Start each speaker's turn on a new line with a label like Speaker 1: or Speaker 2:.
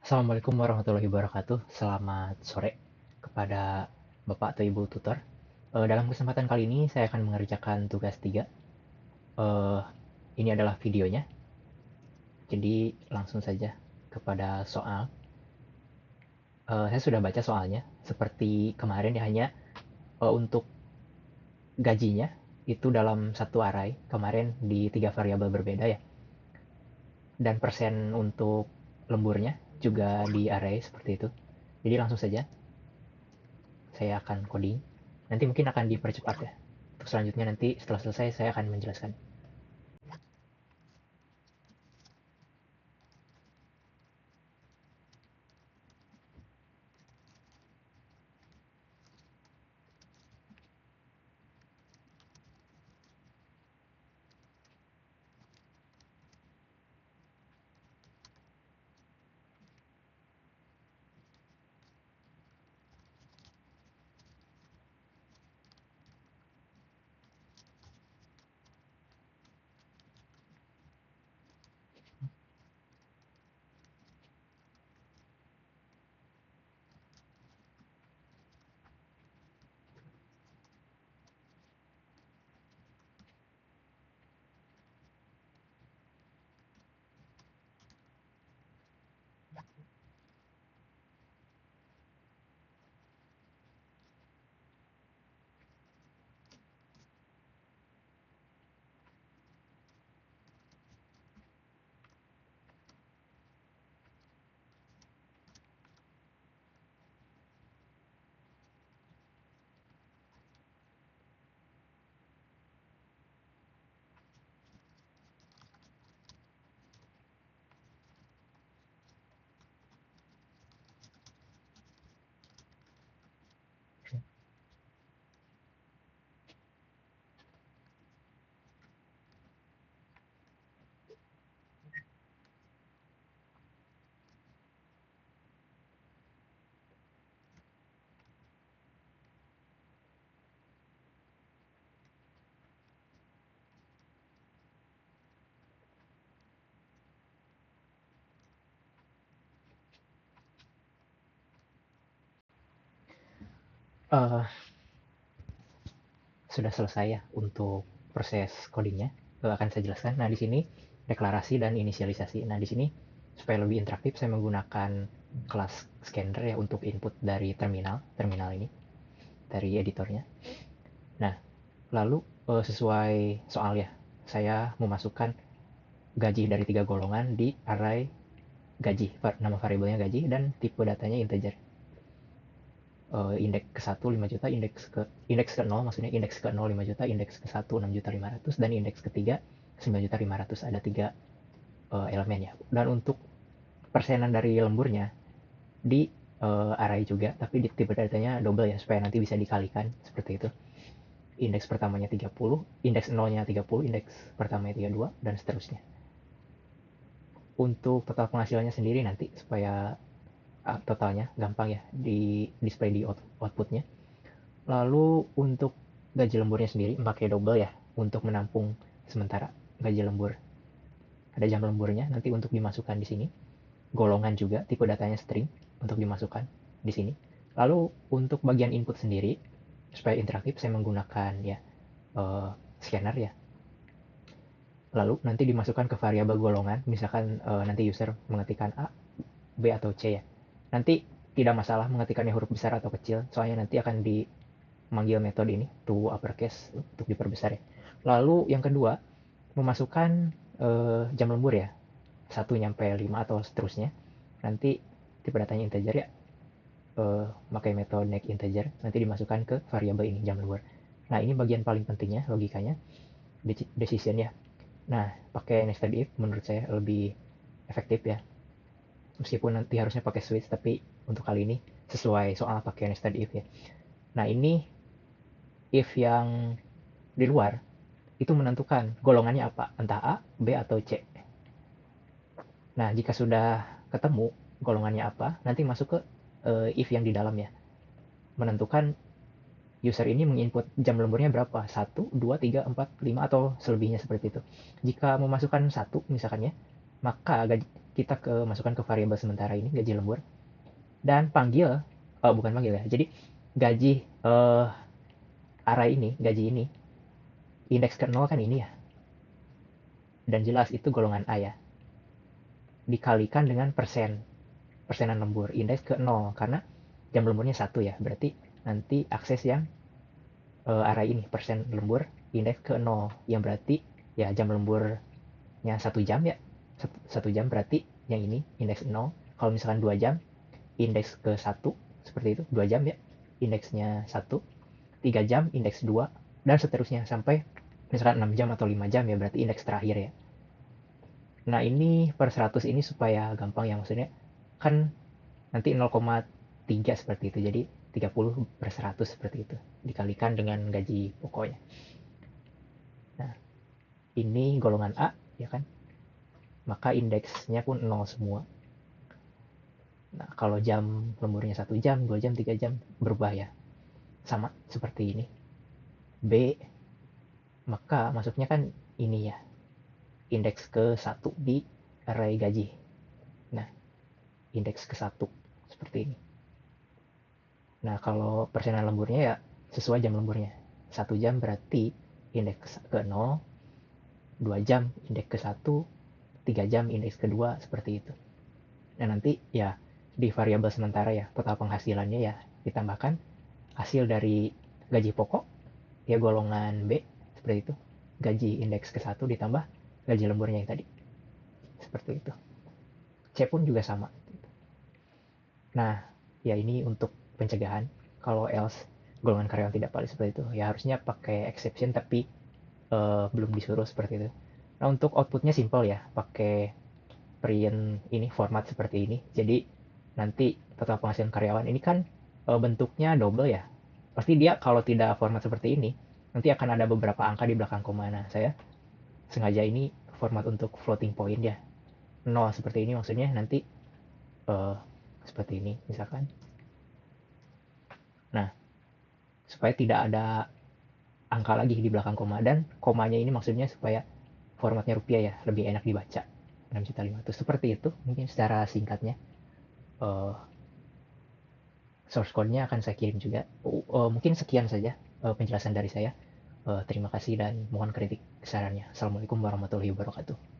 Speaker 1: Assalamualaikum warahmatullahi wabarakatuh. Selamat sore kepada Bapak atau Ibu tutor. Dalam kesempatan kali ini saya akan mengerjakan tugas 3. Eh, ini adalah videonya. Jadi langsung saja kepada soal. Saya sudah baca soalnya. Seperti kemarin ya, hanya untuk gajinya itu dalam satu array. Kemarin di 3 variabel berbeda ya. Dan persen untuk lemburnya juga di array seperti itu. Jadi langsung saja saya akan coding. Nanti mungkin akan dipercepat ya. Untuk selanjutnya nanti setelah selesai saya akan menjelaskan. Eh, Sudah selesai ya untuk proses codingnya. Akan saya jelaskan. Nah, di sini deklarasi dan inisialisasi. Nah, di sini supaya lebih interaktif saya menggunakan kelas scanner ya untuk input dari terminal ini dari editornya. Nah, lalu sesuai soal ya, saya memasukkan gaji dari 3 golongan di array gaji, nama variabelnya gaji dan tipe datanya integer. Indeks ke 1 5 juta, indeks ke 0 maksudnya indeks ke 0 5 juta, indeks ke 1 6 juta 500 dan indeks ketiga 9 juta 500. Ada 3 elemen ya. Dan untuk persenan dari lemburnya di array juga, tapi di tipe datanya double ya supaya nanti bisa dikalikan seperti itu. Indeks pertamanya 30, indeks 0-nya 30, indeks pertamanya 32 dan seterusnya. Untuk total penghasilannya sendiri nanti supaya totalnya gampang ya di display di outputnya. Lalu untuk gaji lemburnya sendiri pakai double ya untuk menampung sementara gaji lembur. Ada jam lemburnya nanti untuk dimasukkan di sini. Golongan juga tipe datanya string untuk dimasukkan di sini. Lalu untuk bagian input sendiri supaya interaktif saya menggunakan ya scanner ya. Lalu nanti dimasukkan ke variabel golongan, misalkan nanti user mengetikkan A, B atau C ya. Nanti tidak masalah mengetikkannya huruf besar atau kecil, soalnya nanti akan memanggil metode ini to uppercase untuk diperbesar ya. Lalu yang kedua, memasukkan jam lembur ya. 1 sampai 5 atau seterusnya. Nanti tipe datanya integer ya. Pakai metode next integer, nanti dimasukkan ke variabel ini jam lembur. Nah, ini bagian paling pentingnya logikanya, decision ya. Nah, pakai nested if menurut saya lebih efektif ya. Meskipun nanti harusnya pakai switch, tapi untuk kali ini sesuai soal pakai nested if ya. Nah, ini if yang di luar itu menentukan golongannya apa, entah A, B, atau C. Nah, jika sudah ketemu golongannya apa, nanti masuk ke if yang di dalam ya. Menentukan user ini menginput jam lemburnya berapa, 1, 2, 3, 4, 5, atau selebihnya seperti itu. Jika memasukkan 1 misalkan ya, maka kita masukkan ke variabel sementara ini gaji lembur dan panggil, bukan panggil ya, jadi gaji array ini, gaji ini, indeks ke 0 kan ini ya, dan jelas itu golongan A ya, dikalikan dengan persenan lembur, indeks ke 0, karena jam lemburnya 1 ya, berarti nanti akses yang array ini, persen lembur, indeks ke 0, yang berarti ya jam lemburnya 1 jam ya, 1 jam berarti yang ini, indeks 0, kalau misalkan 2 jam, indeks ke 1, seperti itu, 2 jam ya, indeksnya 1, 3 jam, indeks 2, dan seterusnya, sampai misalkan 6 jam atau 5 jam ya, berarti indeks terakhir ya. Nah ini per 100 ini supaya gampang ya, maksudnya kan nanti 0,3 seperti itu, jadi 30 per 100 seperti itu, dikalikan dengan gaji pokoknya. Nah ini golongan A ya kan, maka indeksnya pun 0 semua. Nah kalau jam lemburnya 1 jam, 2 jam, 3 jam berubah ya, sama seperti ini. B, maka masuknya kan ini ya, indeks ke 1 di array gaji. Nah indeks ke 1 seperti ini. Nah kalau persenan lemburnya ya sesuai jam lemburnya, 1 jam berarti indeks ke 0, 2 jam indeks ke 1, 3 jam indeks kedua, seperti itu. Nah nanti ya di variabel sementara ya, total penghasilannya ya ditambahkan hasil dari gaji pokok ya golongan B, seperti itu, gaji indeks ke 1 ditambah gaji lemburnya yang tadi, seperti itu. C pun juga sama. Nah ya ini untuk pencegahan, kalau else golongan karyawan tidak valid seperti itu ya harusnya pakai exception, tapi belum disuruh seperti itu. Nah untuk outputnya simple ya, pakai print ini, format seperti ini. Jadi nanti total penghasilan karyawan ini kan bentuknya double ya, pasti dia kalau tidak format seperti ini nanti akan ada beberapa angka di belakang koma. Nah saya sengaja ini format untuk floating point ya, 0 seperti ini, maksudnya nanti uh, seperti ini misalkan. Nah supaya tidak ada angka lagi di belakang koma, dan komanya ini maksudnya supaya formatnya rupiah ya, lebih enak dibaca, 6.500.000 seperti itu mungkin secara singkatnya. Source code-nya akan saya kirim juga. Mungkin sekian saja penjelasan dari saya. Terima kasih dan mohon kritik sarannya. Assalamualaikum warahmatullahi wabarakatuh.